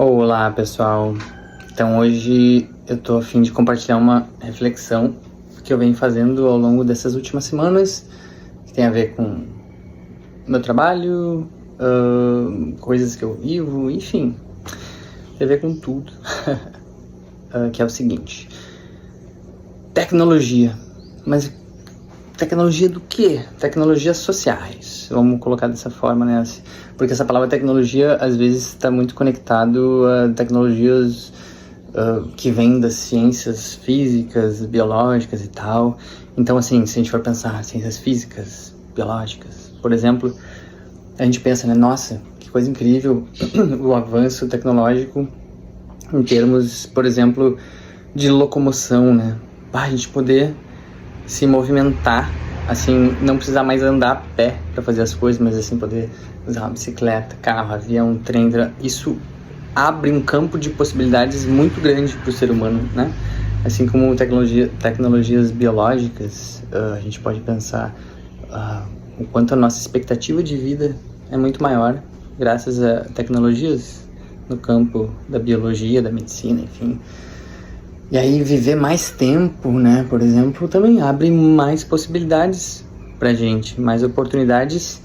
Olá, pessoal. Então hoje eu tô a fim de compartilhar uma reflexão que eu venho fazendo ao longo dessas últimas semanas, que tem a ver com meu trabalho, coisas que eu vivo, enfim, tem a ver com tudo. Que é o seguinte: tecnologia. Mas tecnologia do quê? Tecnologias sociais, vamos colocar dessa forma, né? Porque essa palavra tecnologia às vezes está muito conectado a tecnologias que vêm das ciências físicas, biológicas e tal. Então, assim, se a gente for pensar ciências físicas, biológicas, por exemplo, a gente pensa, né? Nossa, que coisa incrível o avanço tecnológico em termos, por exemplo, de locomoção, né? A gente poder se movimentar, assim, não precisar mais andar a pé para fazer as coisas, mas assim, poder usar uma bicicleta, carro, avião, trem, isso abre um campo de possibilidades muito grande para o ser humano, né? Assim como tecnologias biológicas, a gente pode pensar o quanto a nossa expectativa de vida é muito maior graças a tecnologias no campo da biologia, da medicina, enfim. E aí viver mais tempo, né, por exemplo, também abre mais possibilidades pra gente, mais oportunidades.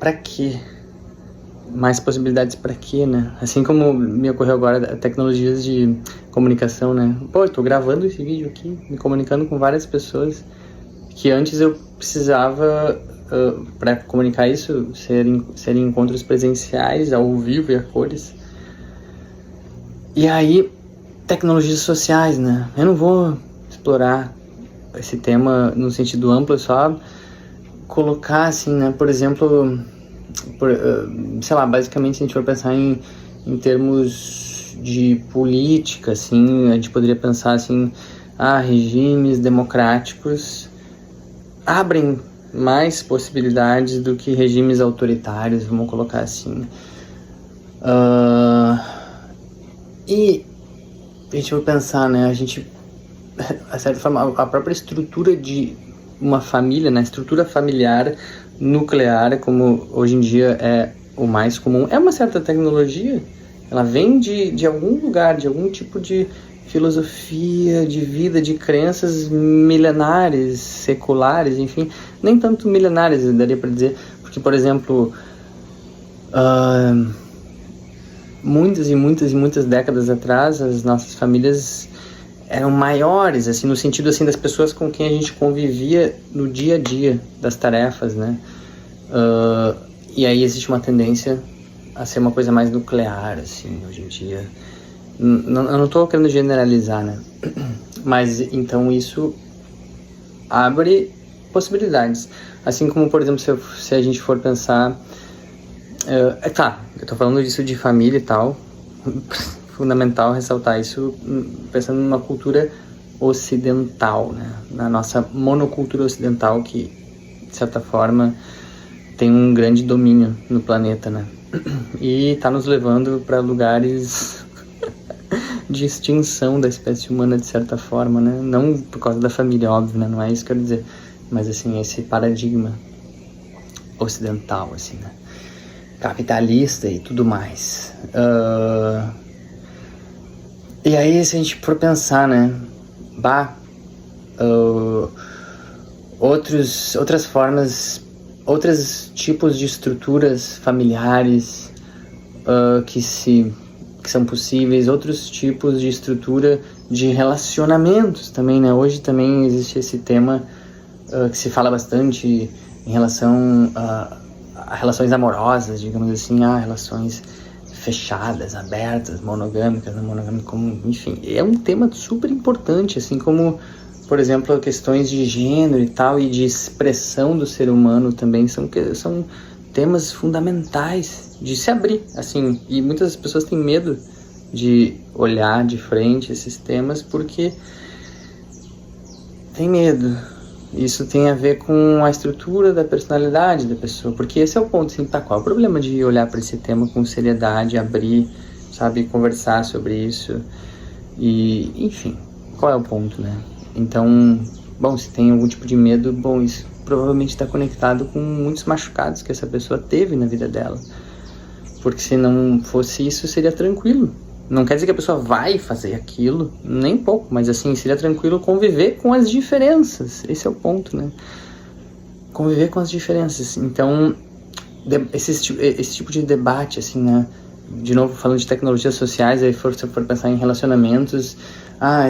Pra quê? Mais possibilidades pra quê, né? Assim como me ocorreu agora tecnologias de comunicação, né? Pô, eu tô gravando esse vídeo aqui, me comunicando com várias pessoas que antes eu precisava, pra comunicar isso, serem encontros presenciais, ao vivo e a cores. E aí, tecnologias sociais, né? Eu não vou explorar esse tema no sentido amplo, só colocar assim, né? Por exemplo, sei lá, basicamente se a gente for pensar em termos de política, assim, a gente poderia pensar assim, regimes democráticos abrem mais possibilidades do que regimes autoritários, vamos colocar assim. E a gente vai pensar, né, a gente, de certa forma, a própria estrutura de uma família, né, a estrutura familiar nuclear, como hoje em dia é o mais comum, é uma certa tecnologia, ela vem de algum lugar, de algum tipo de filosofia, de vida, de crenças milenares, seculares, enfim, nem tanto milenares, eu daria para dizer, porque, por exemplo, muitas décadas atrás, as nossas famílias eram maiores, assim, no sentido assim das pessoas com quem a gente convivia no dia a dia das tarefas, né? E aí existe uma tendência a ser uma coisa mais nuclear, assim, hoje em dia. Eu não estou querendo generalizar, né? Mas então isso abre possibilidades. Assim como, por exemplo, se a gente for pensar. Eu tô falando disso de família e tal. Fundamental ressaltar isso pensando numa cultura ocidental, né? Na nossa monocultura ocidental, que de certa forma tem um grande domínio no planeta, né? E tá nos levando para lugares de extinção da espécie humana, de certa forma, né? Não por causa da família, óbvio, né? Não é isso que eu quero dizer, mas assim, esse paradigma ocidental, assim, né? Capitalista e tudo mais. E aí, se a gente for pensar, né, outras formas, outros tipos de estruturas familiares que são possíveis, outros tipos de estrutura de relacionamentos também, né? Hoje também existe esse tema que se fala bastante em relação a relações amorosas, digamos assim, relações fechadas, abertas, monogâmicas, não monogâmicas, enfim, é um tema super importante, assim como, por exemplo, questões de gênero e tal, e de expressão do ser humano também, são temas fundamentais de se abrir, assim, e muitas pessoas têm medo de olhar de frente esses temas porque tem medo. Isso tem a ver com a estrutura da personalidade da pessoa, porque esse é o ponto, assim, qual é o problema de olhar para esse tema com seriedade, abrir, sabe, conversar sobre isso, e, enfim, qual é o ponto, né? Então, bom, se tem algum tipo de medo, bom, isso provavelmente está conectado com muitos machucados que essa pessoa teve na vida dela. Porque se não fosse isso, seria tranquilo. Não quer dizer que a pessoa vai fazer aquilo, nem pouco, mas assim, seria tranquilo conviver com as diferenças. Esse é o ponto, né? Conviver com as diferenças. Então, esse tipo de debate, assim, né? De novo, falando de tecnologias sociais, aí se for pensar em relacionamentos,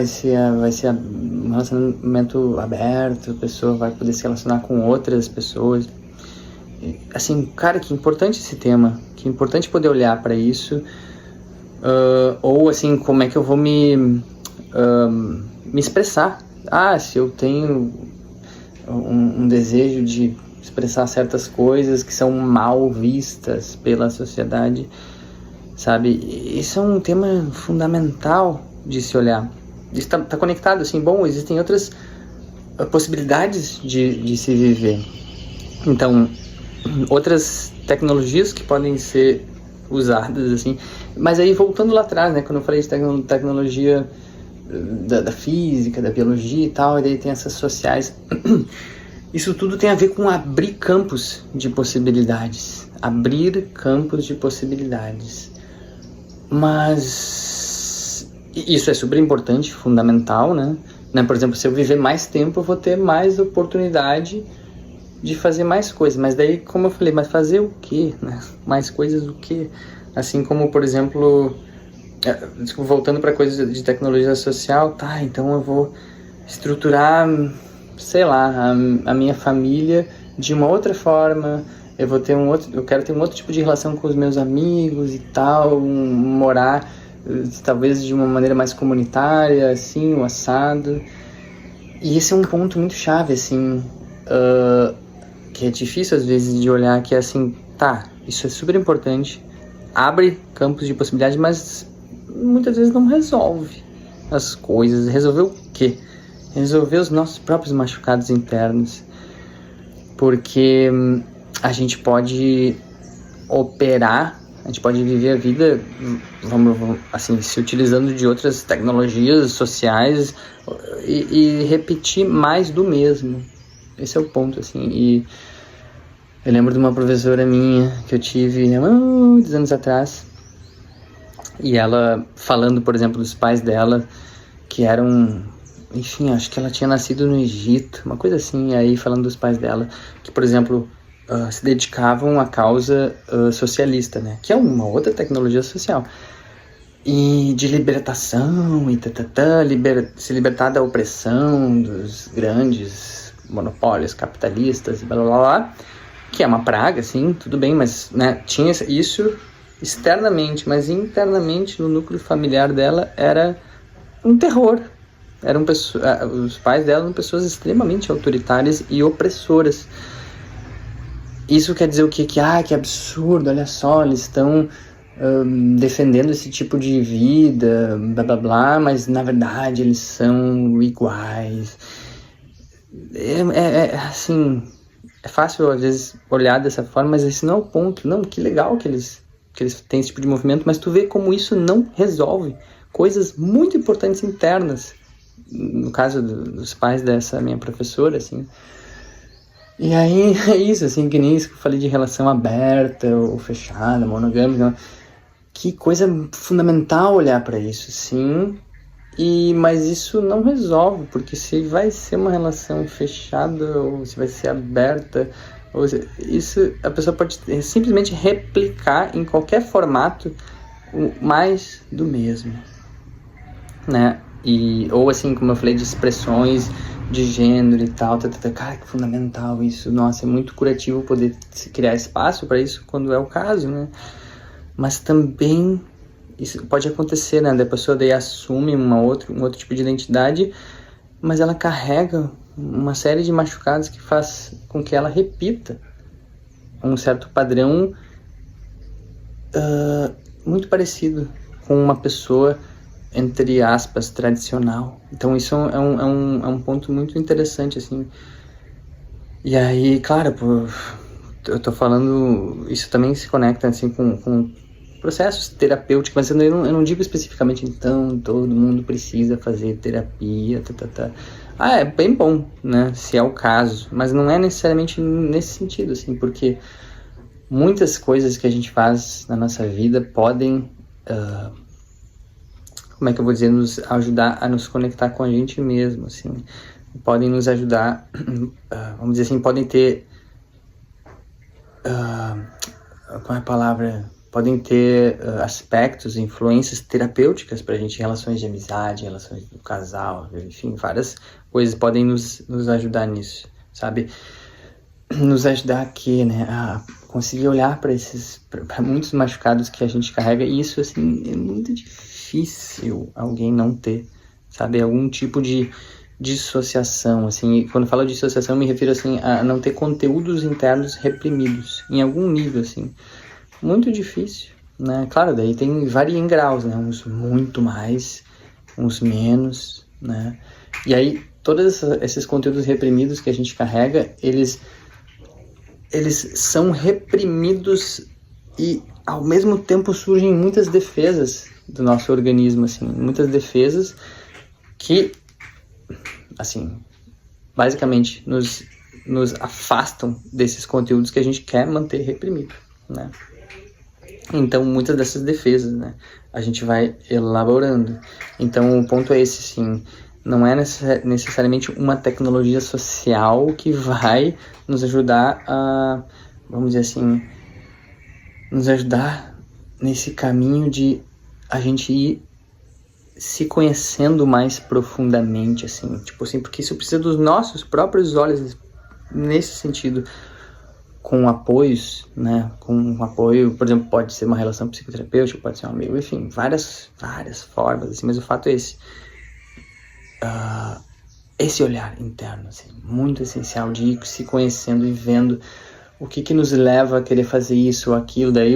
esse vai ser um relacionamento aberto, a pessoa vai poder se relacionar com outras pessoas. Assim, cara, que importante esse tema, que importante poder olhar para isso. Ou assim, como é que eu vou me expressar? Se eu tenho um desejo de expressar certas coisas que são mal vistas pela sociedade, sabe? Isso é um tema fundamental de se olhar. Isso tá conectado, assim, existem outras possibilidades de se viver. Então, outras tecnologias que podem ser usadas, assim. Mas aí, voltando lá atrás, né, quando eu falei de tecnologia da física, da biologia e tal, e daí tem essas sociais, isso tudo tem a ver com abrir campos de possibilidades. Abrir campos de possibilidades. Mas isso é super importante, fundamental, né? Por exemplo, se eu viver mais tempo, eu vou ter mais oportunidade de fazer mais coisas. Mas daí, como eu falei, mas fazer o quê, né? Mais coisas do quê? Assim como, por exemplo, voltando para coisas de tecnologia social, então eu vou estruturar, sei lá, a minha família de uma outra forma. Eu quero ter um outro tipo de relação com os meus amigos e tal, morar talvez de uma maneira mais comunitária, assim, o assado. E esse é um ponto muito chave, assim, que é difícil às vezes de olhar, que é assim, isso é super importante, abre campos de possibilidade, mas muitas vezes não resolve as coisas. Resolver o quê? Resolver os nossos próprios machucados internos. Porque a gente pode operar, a gente pode viver a vida, vamos assim, se utilizando de outras tecnologias sociais e repetir mais do mesmo. Esse é o ponto, assim. E eu lembro de uma professora minha que eu tive há muitos anos atrás, e ela falando, por exemplo, dos pais dela, que eram, enfim, acho que ela tinha nascido no Egito, uma coisa assim. E aí falando dos pais dela, que, por exemplo, se dedicavam à causa socialista, né? Que é uma outra tecnologia social. E de libertação e se libertar da opressão dos grandes monopólios capitalistas e blá blá blá, que é uma praga, assim, tudo bem, mas, né, tinha isso externamente, mas internamente no núcleo familiar dela era um terror. Os pais dela eram pessoas extremamente autoritárias e opressoras. Isso quer dizer o quê? Que absurdo, olha só, eles estão defendendo esse tipo de vida, blá blá blá, mas na verdade eles são iguais. Assim, é fácil às vezes olhar dessa forma, mas esse não é o ponto. Não, que legal que eles têm esse tipo de movimento, mas tu vê como isso não resolve coisas muito importantes internas. No caso dos pais dessa minha professora, assim. E aí é isso, assim, que nem isso que eu falei de relação aberta ou fechada, monogâmica. Que coisa fundamental olhar para isso, sim. Mas isso não resolve, porque se vai ser uma relação fechada ou se vai ser aberta, isso a pessoa pode simplesmente replicar em qualquer formato mais do mesmo, né? Ou assim, como eu falei, de expressões de gênero e tal, cara, que fundamental isso. Nossa, é muito curativo poder criar espaço para isso quando é o caso, né? Mas também isso pode acontecer, né? Da pessoa daí assume um outro tipo de identidade, mas ela carrega uma série de machucados que faz com que ela repita um certo padrão muito parecido com uma pessoa, entre aspas, tradicional. Então isso é um ponto muito interessante, assim. E aí, claro, eu tô falando, isso também se conecta, assim, com processos terapêuticos, mas eu não digo especificamente, então, todo mundo precisa fazer terapia, é bem bom, né, se é o caso, mas não é necessariamente nesse sentido, assim, porque muitas coisas que a gente faz na nossa vida podem, como é que eu vou dizer, nos ajudar a nos conectar com a gente mesmo, assim. Podem nos ajudar, vamos dizer assim, podem ter, qual é a palavra? Podem ter aspectos, influências terapêuticas pra gente, relações de amizade, relações do casal, enfim, várias coisas podem nos ajudar nisso, sabe? Nos ajudar aqui, né, a conseguir olhar para muitos machucados que a gente carrega, e isso, assim, é muito difícil alguém não ter, sabe? Algum tipo de dissociação, assim, e quando eu falo de dissociação, eu me refiro, assim, a não ter conteúdos internos reprimidos, em algum nível, assim. Muito difícil, né? Claro, daí varia em graus, né? Uns muito mais, uns menos, né? E aí, todos esses conteúdos reprimidos que a gente carrega, eles são reprimidos e, ao mesmo tempo, surgem muitas defesas do nosso organismo, assim. Muitas defesas que, assim, basicamente, nos afastam desses conteúdos que a gente quer manter reprimido, né? Então, muitas dessas defesas, né, a gente vai elaborando. Então, o ponto é esse, sim. Não é necessariamente uma tecnologia social que vai nos ajudar a, vamos dizer assim, nos ajudar nesse caminho de a gente ir se conhecendo mais profundamente, assim. Tipo assim, porque isso precisa dos nossos próprios olhos nesse sentido. Com apoios, né, com um apoio, por exemplo, pode ser uma relação psicoterapêutica, pode ser um amigo, enfim, várias formas, assim, mas o fato é esse olhar interno, assim, muito essencial de ir se conhecendo e vendo o que nos leva a querer fazer isso ou aquilo. Daí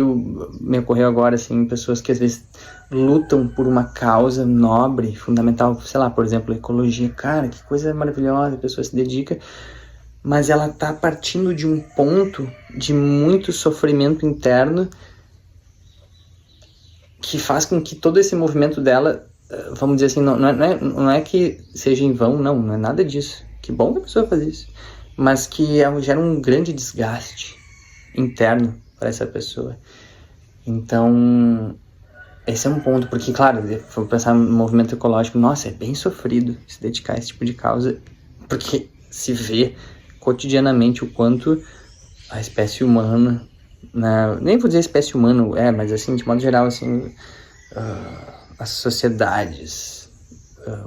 me ocorreu agora, assim, pessoas que às vezes lutam por uma causa nobre, fundamental, sei lá, por exemplo, ecologia, cara, que coisa maravilhosa, a pessoa se dedica, mas ela tá partindo de um ponto de muito sofrimento interno que faz com que todo esse movimento dela, vamos dizer assim, não é que seja em vão, não é nada disso. Que bom que a pessoa faz isso. Mas que gera um grande desgaste interno para essa pessoa. Então, esse é um ponto, porque, claro, se for pensar no movimento ecológico, nossa, é bem sofrido se dedicar a esse tipo de causa, porque se vê cotidianamente o quanto a espécie humana, né, nem vou dizer espécie humana, mas assim, de modo geral, assim, as sociedades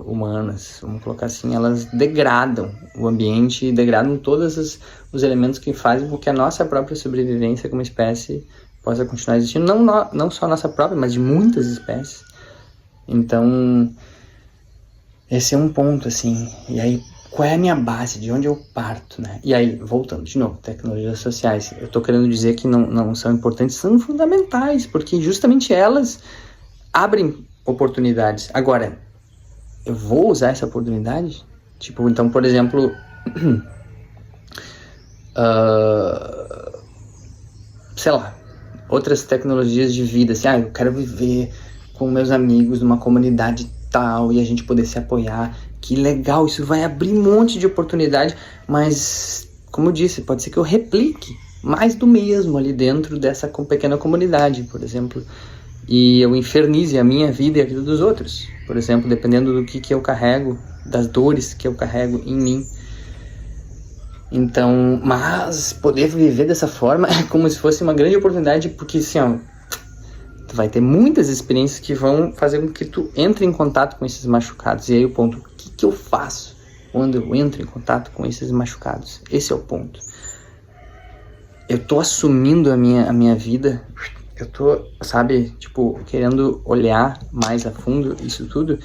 humanas, vamos colocar assim, elas degradam o ambiente, degradam todos os elementos que fazem com que a nossa própria sobrevivência como espécie possa continuar existindo, não só a nossa própria, mas de muitas espécies. Então, esse é um ponto, assim, e aí, qual é a minha base, de onde eu parto, né? E aí, voltando de novo, tecnologias sociais, eu tô querendo dizer que não são importantes, são fundamentais, porque justamente elas abrem oportunidades. Agora, eu vou usar essa oportunidade? Tipo, então, por exemplo, sei lá, outras tecnologias de vida, assim, eu quero viver com meus amigos numa comunidade tal e a gente poder se apoiar. Que legal, isso vai abrir um monte de oportunidade, mas, como eu disse, pode ser que eu replique mais do mesmo ali dentro dessa pequena comunidade, por exemplo, e eu infernize a minha vida e a vida dos outros, por exemplo, dependendo do que eu carrego, das dores que eu carrego em mim. Então, mas poder viver dessa forma é como se fosse uma grande oportunidade, porque assim, tu vai ter muitas experiências que vão fazer com que tu entre em contato com esses machucados. E aí o ponto, o que eu faço quando eu entro em contato com esses machucados? Esse é o ponto. Eu tô assumindo a minha vida, eu tô, sabe, tipo, querendo olhar mais a fundo isso tudo.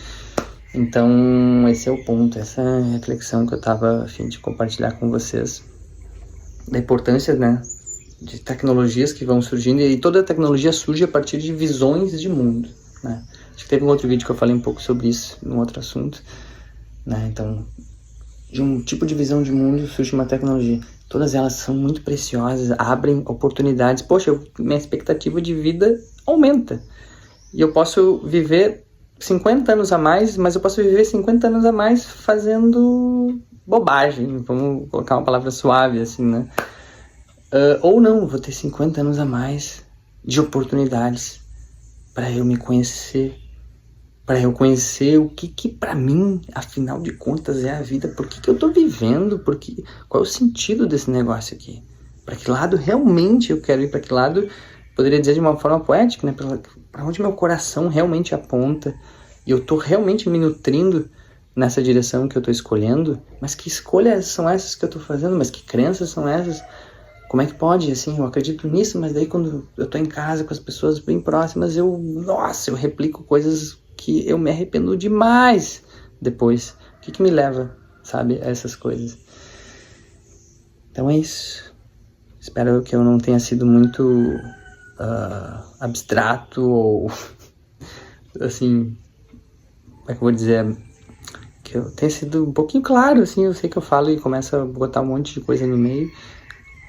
Então, esse é o ponto, essa é a reflexão que eu tava a fim de compartilhar com vocês. Da importância, né, de tecnologias que vão surgindo, e toda a tecnologia surge a partir de visões de mundo, né? Acho que teve um outro vídeo que eu falei um pouco sobre isso, num outro assunto, né? Então, de um tipo de visão de mundo surge uma tecnologia. Todas elas são muito preciosas, abrem oportunidades. Poxa, minha expectativa de vida aumenta. E eu posso viver 50 anos a mais, mas eu posso viver 50 anos a mais fazendo bobagem. Vamos colocar uma palavra suave, assim, né? Ou não, vou ter 50 anos a mais de oportunidades para eu me conhecer, para eu conhecer o que para mim, afinal de contas, é a vida, por que eu tô vivendo, qual é o sentido desse negócio aqui, para que lado realmente eu quero ir, para que lado, poderia dizer de uma forma poética, né, para onde meu coração realmente aponta, e eu tô realmente me nutrindo nessa direção que eu tô escolhendo, mas que escolhas são essas que eu tô fazendo, mas que crenças são essas? Como é que pode, assim, eu acredito nisso, mas daí quando eu tô em casa com as pessoas bem próximas, eu replico coisas que eu me arrependo demais depois. O que me leva, sabe, a essas coisas? Então é isso. Espero que eu não tenha sido muito abstrato ou, assim, como é que eu vou dizer? Que eu tenha sido um pouquinho claro, assim, eu sei que eu falo e começo a botar um monte de coisa no meio.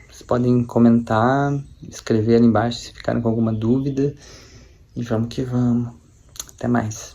Vocês podem comentar, escrever ali embaixo se ficarem com alguma dúvida. E vamos que vamos. Até mais.